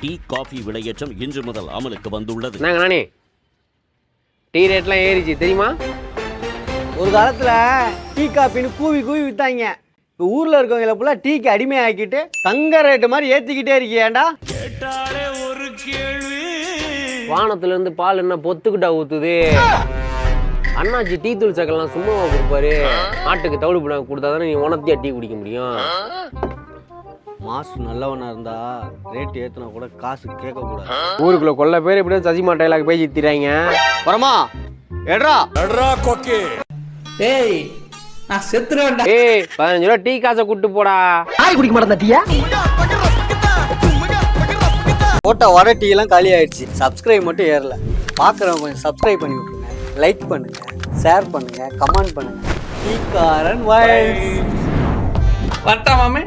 Tea coffee விலையேற்றம் இன்று முதல் அமலுக்கு வந்துள்ளது. நானே டீ ரேட்லாம் ஏறிச்சு தெரியுமா? ஒரு காலத்தில் டீ காப்பின்னு கூவி கூவி விற்றாங்க. இப்போ ஊரில் இருக்கவங்கள ஃபுல்லாக டீக்கு அடிமை ஆக்கிட்டு தங்க ரேட்டு மாதிரி ஏற்றிக்கிட்டே இருக்கியாண்டா. கேட்டாலே ஒரு கேள்வி. வானத்துலேருந்து பால் என்ன பொத்துக்கிட்டா ஊற்றுது? அண்ணாச்சி டீ தூள் சக்கெல்லாம் சும்மாவா கொடுப்பாரு? நாட்டுக்கு தவிடு பணம் கொடுத்தா தானே நீ உனத்தியா டீ குடிக்க முடியும். மாசு நல்லவனாக இருந்தா ரேட்டு ஏற்றினா கூட காசு கேட்கக்கூடாது. ஊருக்குள்ள கொள்ள பேர் எப்படியும் சசிமா டைலாக் பேசி திராங்க. வரமா எட்ரா கொக்கே. ஏய் நான் செத்துறேன்டா. ஏய் 15 ரூபா டீ காசை கூட்டு போடா. ஆய் குடிக்க மாட்டேன் டீயா. போட்ட வர டீ எல்லாம் காலி ஆயிடுச்சு. சப்ஸ்கிரைப் மட்டும் ஏறல. பார்க்குறவங்க கொஞ்சம் சப்ஸ்கிரைப் பண்ணி விட்டுருங்க. லைக் பண்ணுங்க, ஷேர் பண்ணுங்க, கமெண்ட் பண்ணுங்க. டீக்காரன் வாய்ஸ் வட்டா மாமே.